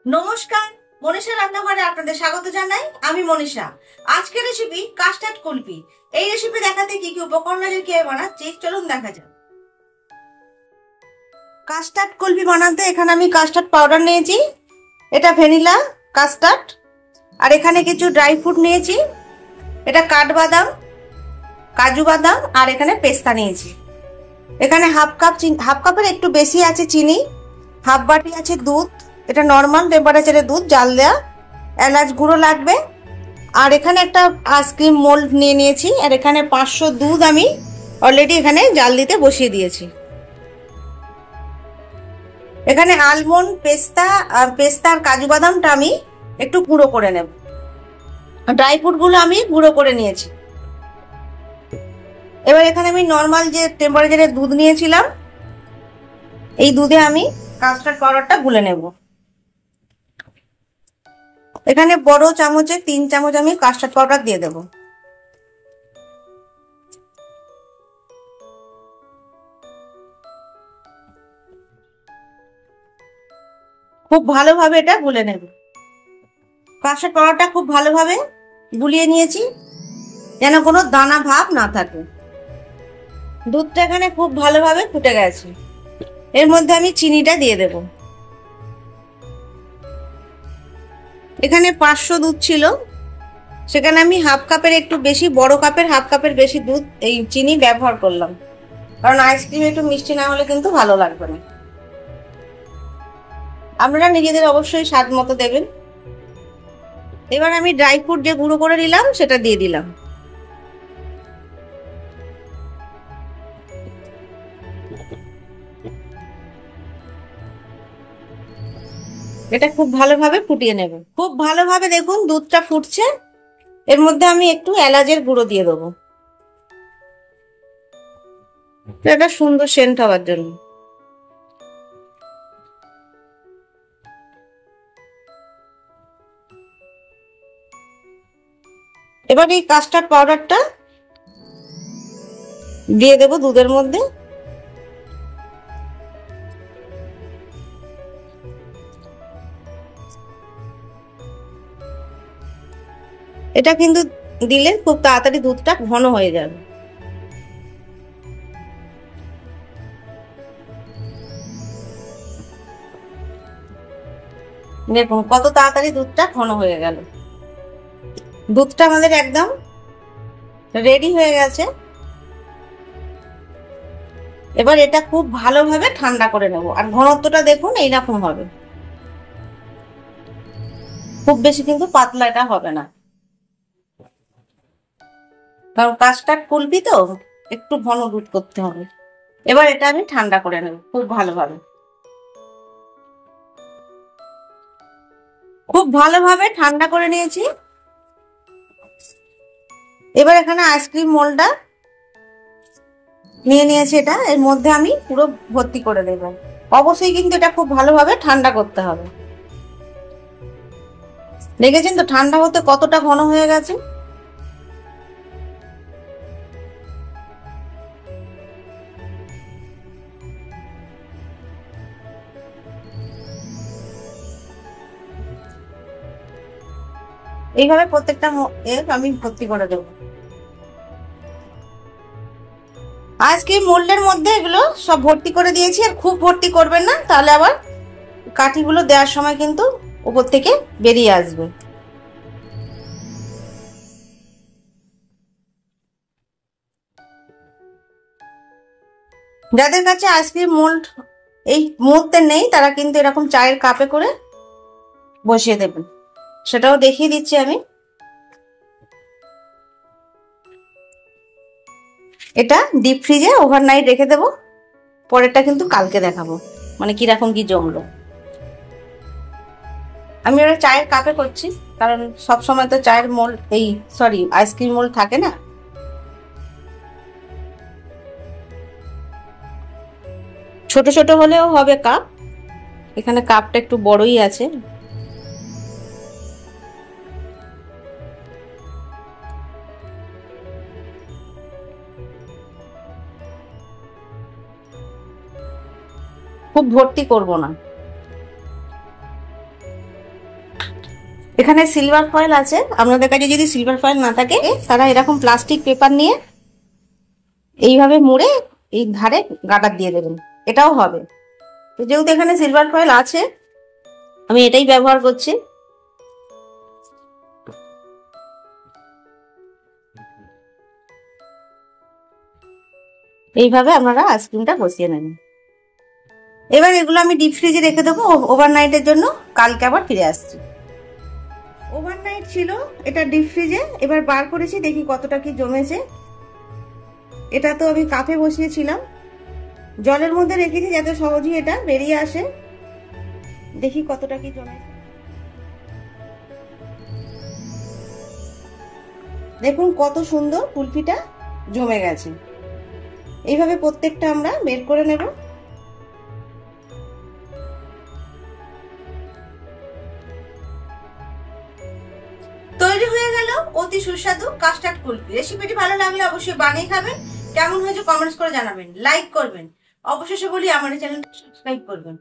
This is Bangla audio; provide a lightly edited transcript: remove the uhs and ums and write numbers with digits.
নমস্কার, মনীষা রান্নাঘরে আপনাদের স্বাগত জানাই। আমি মনীষা। আজকের রেসিপি কাস্টার্ড কুলফি। এই রেসিপি দেখাতে কি কি উপকরণ লাগে, কিভাবে বানাচ্ছি চলুন দেখা যাক। কাস্টার্ড কুলফি বানাতে এখানে আমি কাস্টার্ড পাউডার নিয়েছি, এটা ভ্যানিলা কাস্টার্ড। আর এখানে কিছু ড্রাই ফ্রুট নিয়েছি, এটা কাঠবাদাম, কাজু বাদাম, আর এখানে পেস্তা নিয়েছি। এখানে হাফ কাপের একটু বেশি আছে চিনি, হাফ বাটি আছে দুধ, এটা নর্মাল টেম্পারেচারে দুধ, জাল দেওয়া। এলাচ গুঁড়ো লাগবে। আর এখানে একটা আইসক্রিম মোল্ড নিয়ে নিয়েছি। আর এখানে 500 দুধ আমি অলরেডি এখানে জাল দিতে বসিয়ে দিয়েছি। এখানে আলমন্ড, পেস্তা আর কাজু বাদামটা আমি একটু গুঁড়ো করে নেব। ড্রাই ফ্রুটগুলো আমি গুঁড়ো করে নিয়েছি। এবার এখানে আমি নর্মাল যে টেম্পারেচারে দুধ নিয়েছিলাম, এই দুধে আমি কাস্টার্ড পাউডারটা গুলে নেব। এখানে বড় চামচে 3 চামচ আমি কাস্টার্ড পাউডার দিয়ে দেব। খুব ভালোভাবে এটা গুলে নেব। কাস্টার্ড পাউডারটা খুব ভালোভাবে গুলিয়ে নিয়েছি, যেন কোনো দানা ভাব না থাকে। দুধটা এখানে খুব ভালোভাবে ফুটে গেছে। এর মধ্যে আমি চিনিটা দিয়ে দেব। এখানে 500 দুধ ছিল, সেখানে আমি হাফ কাপের একটু বেশি, বড় কাপের হাফ কাপের বেশি দুধ এই চিনি ব্যবহার করলাম, কারণ আইসক্রিম একটু মিষ্টি না হলে কিন্তু ভালো লাগবে না। আপনারা নিজেদের অবশ্যই স্বাদ মতো দেবেন। এবার আমি ড্রাই ফ্রুট যে গুঁড়ো করে নিলাম সেটা দিয়ে দিলাম। এটা খুব ভালোভাবে ফুটিয়ে নেব। খুব ভালোভাবে দেখুন দুধটা ফুটছে। এর মধ্যে আমি একটু এলাচের গুঁড়ো দিয়ে দেবো, এটা সুন্দর সেন্ট হওয়ার জন্য। এবার এই কাস্টার্ড পাউডারটা দিয়ে দেব দুধের মধ্যে। এটা কিন্তু দিলে খুব তাড়াতাড়ি দুধটা ঘন হয়ে যাবে। দেখুন কত তাড়াতাড়ি দুধটা ঘন হয়ে গেল। দুধটা আমাদের একদম রেডি হয়ে গেছে। এবার এটা খুব ভালোভাবে ঠান্ডা করে নেব। আর ঘনত্বটা দেখুন এইরকম হবে, খুব বেশি কিন্তু পাতলা এটা হবে না, কারণ কাস্টার্ড কুলফি তো একটু ঘন দুধ করতে হবে। এবার এটা আমি ঠান্ডা করে নেব খুব ভালোভাবে। খুব ভালোভাবে ঠান্ডা করে নিয়েছি। এবার এখানে আইসক্রিম মোল্ডটা নিয়ে নিয়েছি, এটা এর মধ্যে আমি পুরো ভর্তি করে দেব। অবশ্যই কিন্তু এটা খুব ভালোভাবে ঠান্ডা করতে হবে। দেখেছেন তো ঠান্ডা হতে কতটা ঘন হয়ে গেছে। এইভাবে প্রত্যেকটা আমি ভর্তি করে দেবো। আইসক্রিম মোল্ডের মধ্যে এগুলো সব ভর্তি করে দিয়েছি। আর খুব ভর্তি করবেন না, তাহলে আবার কাঠিগুলো দেওয়ার সময় কিন্তু উপর থেকে বেরিয়ে আসবে। যাদের কাছে আইসক্রিম মোল্ড এই মুহূর্তে নেই, তারা কিন্তু এরকম চায়ের কাপে করে বসিয়ে দেবেন, সেটাও দেখিয়ে দিচ্ছি আমি। এটা ডিপ ফ্রিজে ওভারনাইট রেখে দেবো, পরেরটা কিন্তু কালকে দেখাবো মানে কিরকম কি জমলো। আমি ওটা চায়ের কাপে করছি, কারণ সব সময় তো চায়ের মোল্ড আইসক্রিম মোল্ড থাকে না। ছোট ছোট হলেও হবে কাপ, এখানে কাপটা একটু বড়ই আছে। খুব ভর্তি করব না। এখানে সিলভার ফয়েল আছে, আপনাদের কাছে যদি সিলভার ফয়েল না থাকে তারা এরকম প্লাস্টিক পেপার নিয়ে এইভাবে মুড়ে এই ধারে গার্ডার দিয়ে দেবেন, এটাও হবে। তো যেহেতু এখানে সিলভার ফয়েল আছে আমি এটাই ব্যবহার করছি। এইভাবে আপনারা আইসক্রিমটা বসিয়ে নেবেন। এবার এগুলো আমি ডিপ ফ্রিজে রেখে দেবো ওভারনাইটের জন্য, কালকে আবার ফিরে আসছি। ওভারনাইট ছিল এটা ডিপ ফ্রিজে, এবার বার করেছি, দেখি কতটা কি জমেছে। এটা তো আমি কাপে বসিয়েছিলাম, জলের মধ্যে রেখেছি যাতে সহজেই এটা বেরিয়ে আসে। দেখি কতটা কি জমেছে। দেখুন কত সুন্দর কুলফিটা জমে গেছে। এইভাবে প্রত্যেকটা আমরা বের করে নেব। তৈরি হয়ে গেল অতি সুস্বাদু কাস্টার্ড কুলফি। রেসিপিটি ভালো লাগলে অবশ্যই বানিয়ে খাবেন, কেমন হয়েছে কমেন্টস করে জানাবেন, লাইক করবেন, অবশেষে বলি আমার চ্যানেলটা সাবস্ক্রাইব করবেন।